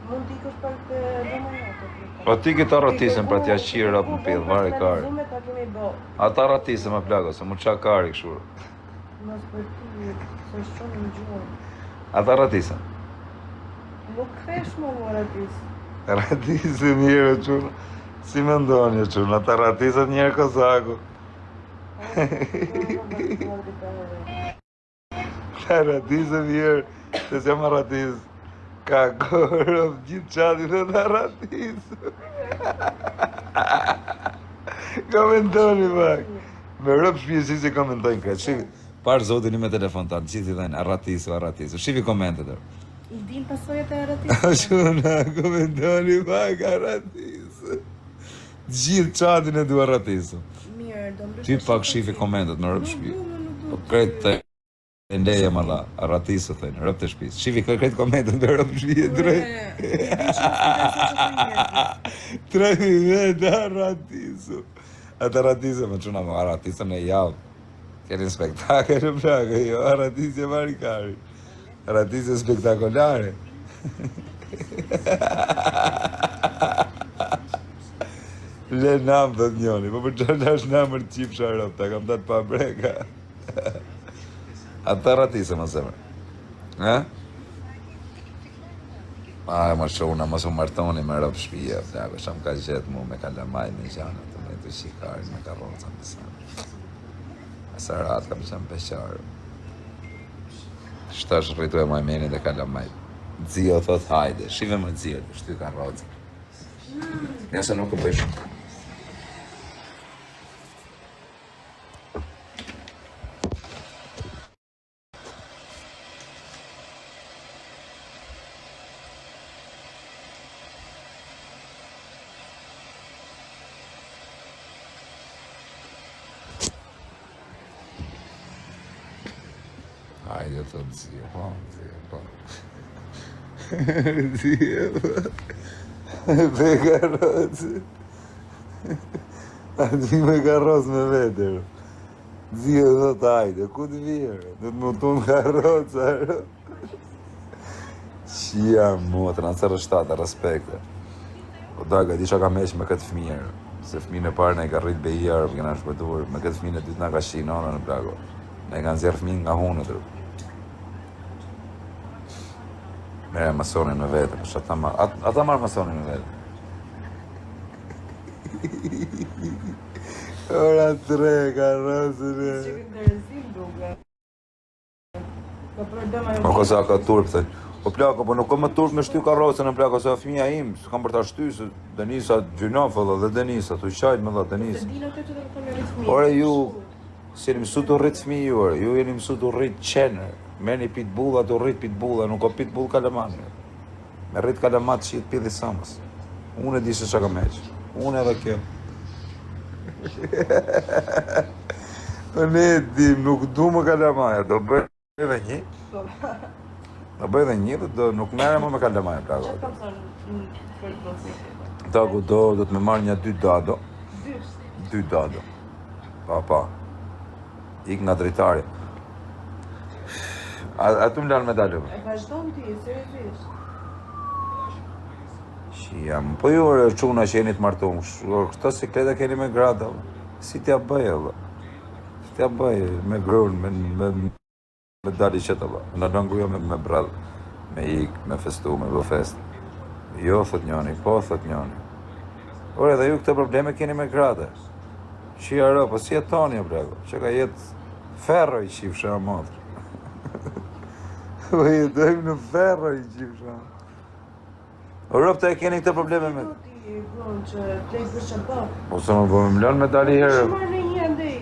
Mund t'i ikësh pak të domanate. Po ti këtë ratisën pra t'ja qirë rap në pillë, vari kari. Ta kemi bë. Ata ratisën më plako, se mu qa kari këshur. Mos për ti, se shumë në gjuhën. Ata ratisën. Nuk kthesh më ratisë. Ratisën mirë qurë. Si me ndonjë qurë, ata ratisën njerë kozaku. Ta ratisën mirë, se si jam ratisë. Ka korëv gjithë qatin e ta ratisën. Komentoni pak. Me rëpë shpjesi si komentojnë këtë. Shivi, parë zotin i me telefon tanë, gjithë i dhenë, arratisu. Shivi komentet e. I din pasojët e ratisë? Shuna, komentoni pak arratisu. Gjithë qatin e du arratisu. Mirë, do më Ty pak shivi komentet në rëpë shpi. Po kretë të e ndeja më la, arratisu thëjnë, rëpë të shpisë. Shivi, kretë komentet në rëpë shpi e drejtë. 3.000 vetë arratisu. Ata ratisë më quna më arratisën e javë. Keni spektakë në plakë, jo, arratisë e marikari. Arratisë e spektakolare. Le namë dhe njoni, po për qërë është namër qip sharop, ta kam datë pa breka. Ata ratisë më zemër. Ha? Aj, më shona, mos u martoni me rëpë shpija, plako, sham ka gjetë mu me kalamaj me gjana, të me të shikari, me karroca me sanë. Asarat ka përqam peqarë. Shtash rritu e majmeni dhe kalamaj. Dzio thot hajde, shive më dzio, shty karroca. Nëse nuk u bëj shumë. Hajde të dzio, po, dzio, po. Dzio, po. Be karrocë. A di me karrocë me vetër. Dzio dhe të hajde, ku të vjerë? Dhe të më tunë karroca, ro. Qia motra, në cërë shtatë, respekte. O daga, di që ka meq me këtë fëmijër. Se fëmijën e parë ne ka rrit bejarë, për kena shpëtur. Me këtë fëmijën e dytë nga ka shinona në plako. Ne kanë zjerë fëmijën nga hunët, ro. Mere masonin me vetër, ata marë masonin me vetër. Ora 3, karrocën e. Po kosa ka turp, thënë. Po plako, po nuk ka më turp me shty karrocën e plako, se fëmija im, s'kam për ta shty, se Denisa gjynof dhe Denisa, tu qajt me dhe Denisa. Ore ju, si jeni mësu të rritë fëmi ju, ju jeni mësu të rritë qenë. Meni pitbulla të rrit pitbulla, nuk ka pitbull kalaman. Me rrit kalamat që jetë pidhi samës. Unë e di se që ka meqë. Unë edhe kjo. Po ne e dim, nuk du më kalamaja, do bëj edhe një. Do bëj edhe një, dhe nuk mere më me kalamaja, plako. Që kam thënë Ta ku do të me marrë një 2 dado. 2 dado. Pa. Ik nga drejtari. A tu më lanë medalë? E vazhdojnë ti, seriosisht. Jam, po ju e quna që jeni të martumë, këto sikleta keni me grada, si t'ja bëj, si t'ja bëj, me grunë, me dali qëta, në nëngujo me bradë, me ikë, me festu, me bë fest. Jo, thot njoni, po, thot njoni. Ore, dhe ju këto probleme keni me grada. Qia rë, po si jetoni, brego, që ka jetë ferro i qifë shë amatër. Po jetojmë në ferro i qifë shë amatër. O rëpë të e keni këtë probleme me... Po ti, gronë, që të i bërë që bërë. Po se më më lënë me dali herë... Që marrë në një ndej.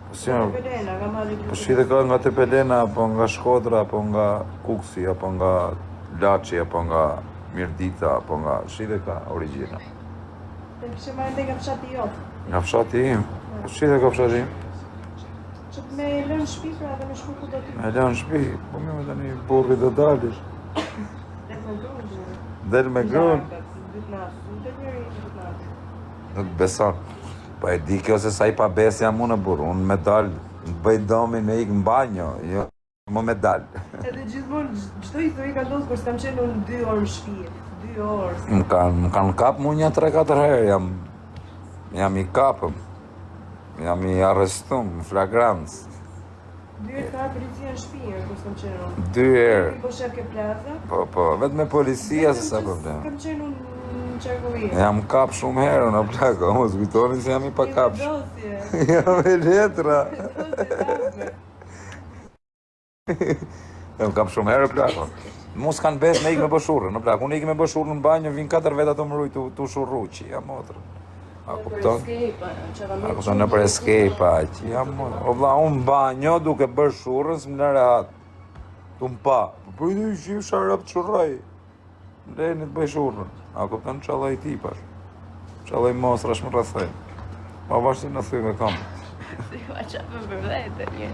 Po si më... Pelena, ka marrë Po shite ka nga të Pelena, apo nga Shkodra, apo nga Kuksi, apo nga Laçi, apo nga Mirdita, apo nga... Shite ka origjina. Të kështë marrë ndej nga fshati jotë. Nga fshati im? Po shite ka fshati im? Që të me lënë shpi, pra dhe me shku ku do t'i... Me lënë shpi, po me me të një burri dhe dalish. Del me grunë. Nuk beson. Po e di kjo se sa i pa besë jam unë burë. Unë me dalë, në bëj domin me ikë në banjo, jo, më me dalë. Edhe gjithmonë, çdo histori ka ndodhur kur s'kam qenë unë 2 orë në shtëpi. 2 2 orë. Më kanë kap mu një 3-4 herë, jam i kapëm. Jam i arrestum, në flagrancë. 2 herë ka policia në shtëpi, kur s'kam qenë unë. 2 herë. Po shef ke plaza? Po, vetë me policia se sa problem. Kam qenë unë në qarkullia. Jam kap shumë herë në plako, mos kujtoni se jam i pa kapsh. Dosje. Jam e letra. Jam kap shumë herë në plako. Mos kanë bes me ikë me bëshurën në plako. Unë ikë me bëshurën në banjë, vinë 4 veta të më rujë të shurruqi, jam motrë. A kupton? A kupton në për escape aq. Jam o vlla unë banjo duke bërë shurrën s'më lë rehat. Tu m'pa. Po i dhe i sharap të shurraj. Lejni të bëj shurrën. A kupton çallaj tipash. Çallaj mostra shmë rrethoj. Ma vashti në thy me kam. Si ma qapë për vete një.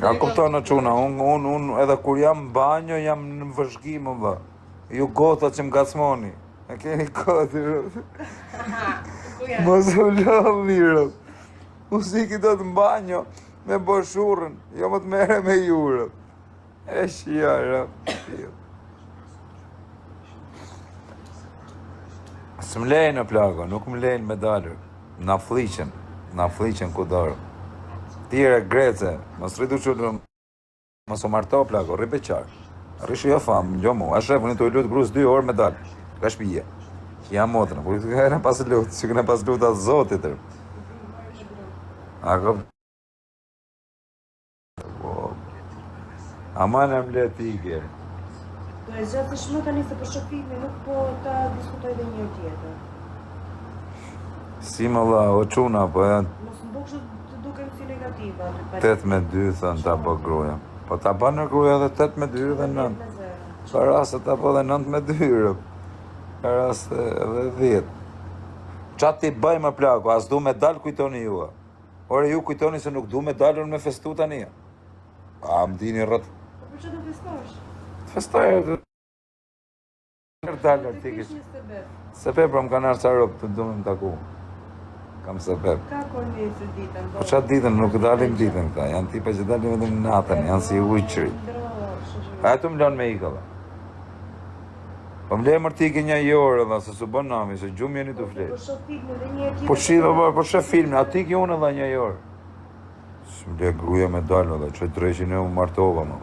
A kupton në çuna, unë edhe kur jam në banjo jam në vëzhgim vlla. Ju gota që m'gacmoni. E keni kodë. Mos u lëm mirë. Unë si ki do të mbanjo me bërë shurën, jo më të mere me jurën. E shjara. Së më lejnë në plako, nuk më lejnë me dalër. Na fliqen ku dorë. Tire grece, mos rritu që mos u marto plako, rri beqar. Rrishu jo famë, jo mu, a shefë, unë të u lutë grus 2 orë me dalë. Ka shpije. Jam motrën, po i këna pas lutë, që këna pas lutë atë zotit. A këp... Aman e më le ti i kjerë. Do e gjatë të shmë tani se për shofimi nuk po ta diskutoj dhe një tjetër. Si më la, o quna, po janë... Mos më bukshë të dukem si negativa. 8-2, thënë ta bë gruja. Po ta bë në gruja dhe 8-2 dhe 9. Ka raste ta bë dhe 9-2. Ka raste edhe 10. Qa ti bëj më plako, as du me dalë kujtoni jua. Ore ju kujtoni se nuk du me dalën me festu tani. A më dini rrët. Po për që do festosh? Të festoj e të dalë artikisht. Sepep, më kanë arë qarop të du me më taku. Kam sepep. Ka kornesë ditën? Po qatë ditën, nuk dalim ditën këta. Janë tipa që dalim edhe në natën, janë si ujqëri. A e të më lonë me ikëlla. Po më le mërtiki një jorë edhe, se su bën nami, se gjumë jeni të fletë. Po shoh filmin dhe një ekip. Po shidhe, po shë filmin, ati ki unë edhe një jorë. Së më le gruja me dalë edhe, që dreqin e u martova më.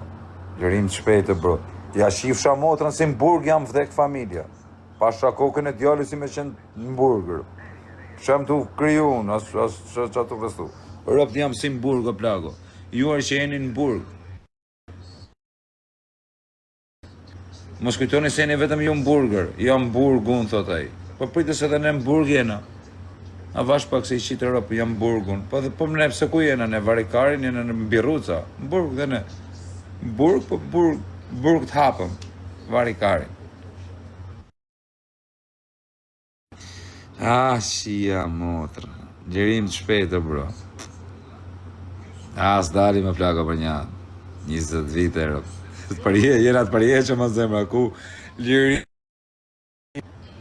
Lërim të shpejtë, bro. Ja shifsha motrën si në burg jam vdek familja. Pasha kokën e djali si me qenë në burgër. Shem të kriju unë, as që të festu. Rëpt jam si në burg o plago. Juar që jeni në burg. Mos kujtoni se jeni vetëm ju në burger. Jam burg unë, thot ai. Po pritës edhe ne në burg jena. A vash pak se i qitë Europë, jam burgun. Po dhe po më ne pse ku jena, ne varikarin, jena në Birruca. Në burg dhe ne. Burg, po burg të hapëm. Varikarin. Shia motra. Gjerim të shpejtë, bro. S'dali me plako për një 20 vite, jena të përje që më zemra, ku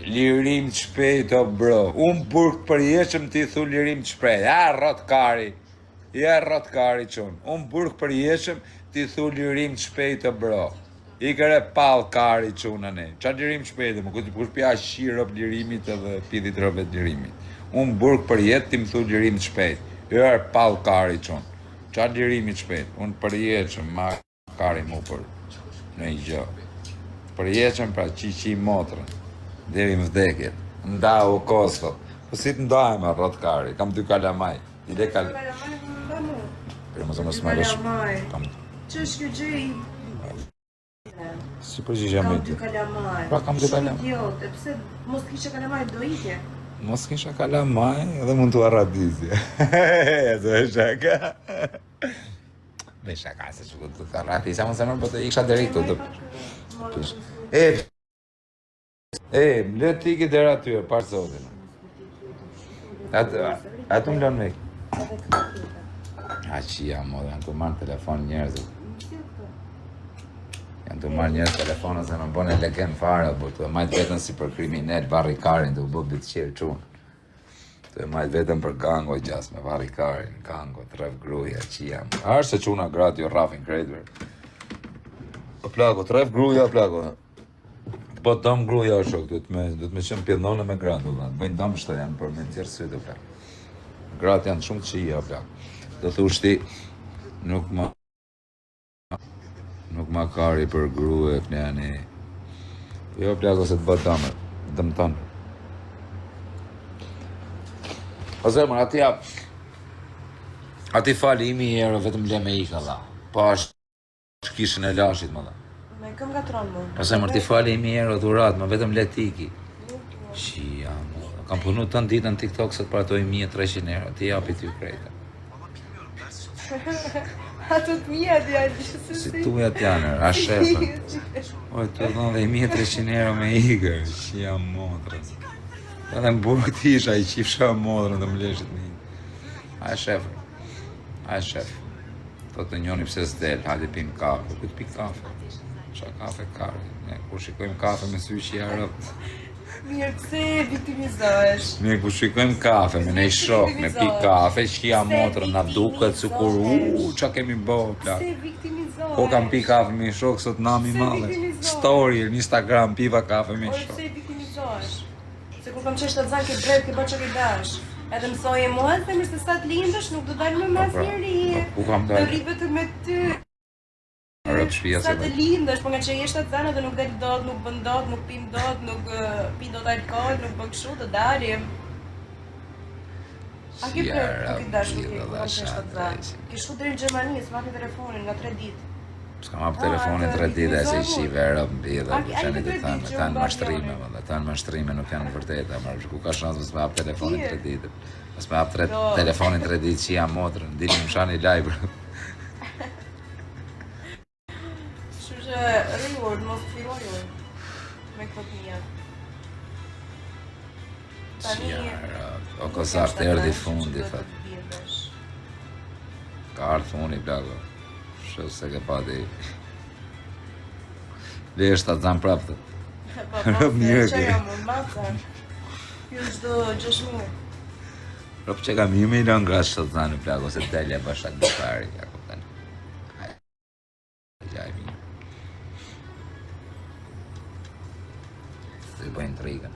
lirim të shpejtë, bro. Unë burg të përjeqëm ti thu lirim të shpejtë. Rotkari qënë. Unë burg të përjeqëm ti thu lirim të shpejtë, bro. I kërë pal kari quna ne. Qa lirim të shpejtë, më këtë kush pja shirëp lirimit edhe pidit rëvet lirimit. Unë burg për jetë ti më thu lirim të shpejtë. Jërë pal kari qënë. Qa lirimi të shpejtë. Unë përjeqëm ma kari mu për në i gjë. Përjeqëm pra qiqi motrën. Deri më vdekjet. Nda u kosto. Po si të ndajme rrët kari. Kam 2 kalamaj. I le kalamaj. Për më zëmë s'me lëshë. Që është kjo gjë i... Si përgjigja me ty? Kam 2 kalamaj. Pra kam 2 kalamaj. Shumë idiote. Pse mos kisha kalamaj do ikje? Mos kisha kalamaj edhe mund t'u arradizje. Do e shaka. Be shaka se që të arradizja më zemër, po të iksha deri këtu. Le t'i dera atyre, parë zotin. Atë më lënë me. Qia mo, janë të marrë telefon njerëzit. Janë të marrë njerëz telefonës se më bëne leken fare, po të e majtë vetën si për kriminell, varrikarin të u bë bitë qirë qunë. Të e majtë vetën për gango gjas me varrikarin, gango, tref gruja, qia. Arë se quna gratë jo rafin krejtëver. Po plako, tref gruja, plako. Po dom gruaja shok, duhet me qenë pjellone me gratë, valla. Bëjnë dëmshta janë për me tjerë sy do plak. Gratë janë shumë qija plak. Do thush ti nuk ma kari për grue kënjani. Jo plak ose të bët dëmton. O zemër, ati fali imi herë vetëm le me ika dha. Pa është kishën e lashit më dha. Me këm gatron mu. O zemër, ti fali imi herë dhurat, ma vetëm le tiki. Qia më dha. Kam punu të në ditë në TikTok se të paratoj 1300 euro, ti japi t'ju krejta. Ato të mija t'ja Si tuja t'janër, a shefën. Oj, të dhënë dhe 1300 euro me igër, qia modrë. Edhe më burë këti isha i qifësha modrën dhe më leshit me igër. A shef. Thot të njoni pse s'del, hajde pim kafe. Këtë pi kafe? Qa kafe kari? Ne, kur shikojmë kafe me sy që jarët. Mirë, pse viktimizohesh? Ne, kur shikojmë kafe me nej shok, me pi kafe, qia modrën, na duket su kur qa kemi bo, plak. Pse viktimizohesh? Po kam pi kafe me shok, sot nami madhe. Story, në Instagram, piva kafe me Ore, shok. pse viktimizohesh? Se kur kam qesh të zanë ke drejt, ke bërë që ke dash. Edhe mësoje mua, se mirë se sa të lindësh, nuk do dalë me mas njëri. Ku kam Do dalë? rri vetëm me ty. Rëp shpia Sa se të vetë. lindësh, po nga që jesh të zanë dhe nuk del dot, nuk bën dot, nuk pim dot, nuk pi dot alkohol, nuk bën kështu, të dalim. A ke për të këtë dash nuk e ku kam qesh të zanë? Ke shku deri në Gjermani, s'mapi telefonin nga 3 ditë. S'kam hap telefonin 3 ditë e se i qive rëp mbi dhe A përsheni ke të 3 tanë, ditë që tanë unë mashtrime, bavjone? valla, tanë mashtrime nuk janë vërteta, marrë, ku ka shansë s'me hap telefonin 3 ditë. S'me hap Do. telefonin 3 ditë që jam motrën, ditë më shani live. Kështu që rriur, mos të fillojur me këto të mija. Tani... O kozar të erdi fundi, fat. Ka ardhë fundi, plako. Shë se ke pati. Le është të zanë prapë të. Mirë Që ke. jam unë, maca. Ju çdo 6 muaj. Rëpë që kam ju me i lënë grasë që të zanë, plako, se telja bashak në pari, ja kuptan. Gjaj mi. Të i bëjnë trigën.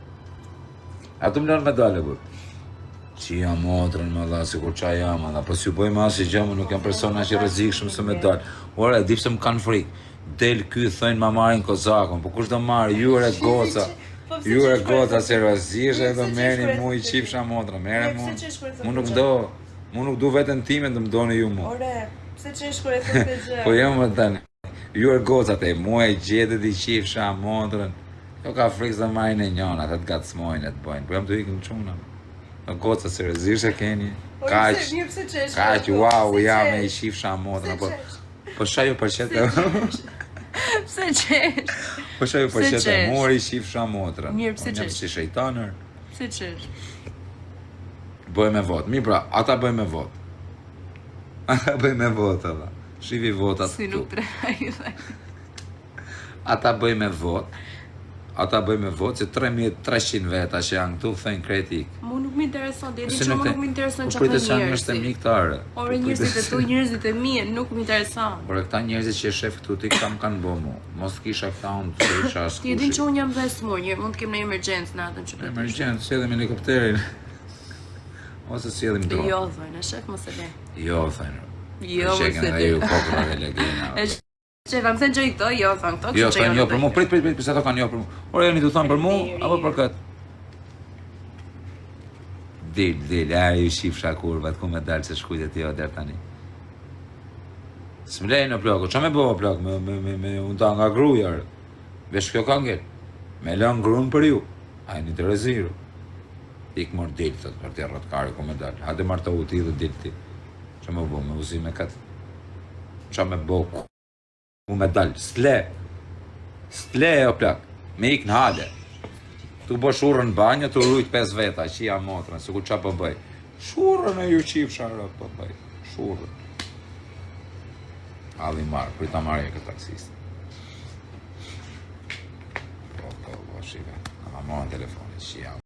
A të më lënë me dale, bur. Që jam motrën, më dha, si kur qa jam, dha, po si u bëjmë asë i gjemë, nuk jam persona që rrezikshëm se me dalë. Ora, e di pse më kanë frikë. Del ky, thëjnë ma marrin kozakon, po kush do marrë, ju e goca. Ju e goca seriozisht e do merrni mu i qifsha motra, merre mu. Mu nuk do, mu nuk du veten time, do më doni ju mu. Ore, pse që është kur e thëtë gjë? Po jam më tani. Ju e goca te, mu e gjetet i qifsha motrën. Jo ka frikë se marrin e njona, ata të gacmojnë e të bëjnë, po jam të ikën quna. Në goca seriozisht e keni. Kaq, wow, jam e i qifsha motrën, po shaju përqete. Pse qesh? Po shaju përqete, qesh? mori i qifsha motrën. Mirë, pse Po jam qesh? si shejtanër. Pse qesh? Bëj me vot. Mirë pra, ata bëj me vot. Ata bëj me vot, ata. Shivi votat Si nuk këtu. trehaj dhe. Ata bëj me vot. Ata bëj me vot, se 3300 veta që janë këtu, thëjnë kretik. Mu nuk më intereson, dhe di Se që mu nuk më intereson që pritë ka që janë njerëzit e mi këtare. Ore njerëzit e tu, njerëzit e mi, nuk më intereson. Por e këta njerëzit që e shef këtu, ti këta më kanë bo mu. Mos kisha këta unë të isha Ti e din që askushi. unë jam dhe smur, mund të kem në emergencë në atën që për të Emergjent, sjedhim helikopterin. Ose sjedhim dronë. Jo, dhojnë, e shef mos e le. Jo, thënë. Jo, mos Shekin e edhe ju le. kokra dhe legena. E shef, am thënë që i këto, jo, thënë këto, Jo, kështu që thënë jo jo për mu, prit, pse ato kanë jo për mu. Ore, jeni të thënë për mu, apo për këtë? Dil, a ju shifsha kurvat, ku me dalë se shkujt e tjo der tani. S'mlej në plako, qa me bo plak, me unë ta nga grujar. Vesh kjo ka ngell. Me lën grun për ju. A e një të reziru. Ik mor dil, thët, për tja rëtkari ku me dalë. Hade martohu ti dhe dil ti. Qa me bo, me uzi me këtë. Qa me bo, ku me dalë. S'le o plak. Me ik në hale. Tu bo shurën banjë, tu rujt 5 veta, që jam motrën, se ku qa po bëj. Shurën e ju qifsha rë po bëj. Shurën. Alli marë, prita marrë e këtë taksistë. Po, shive. Në ma morën telefonit, që jam.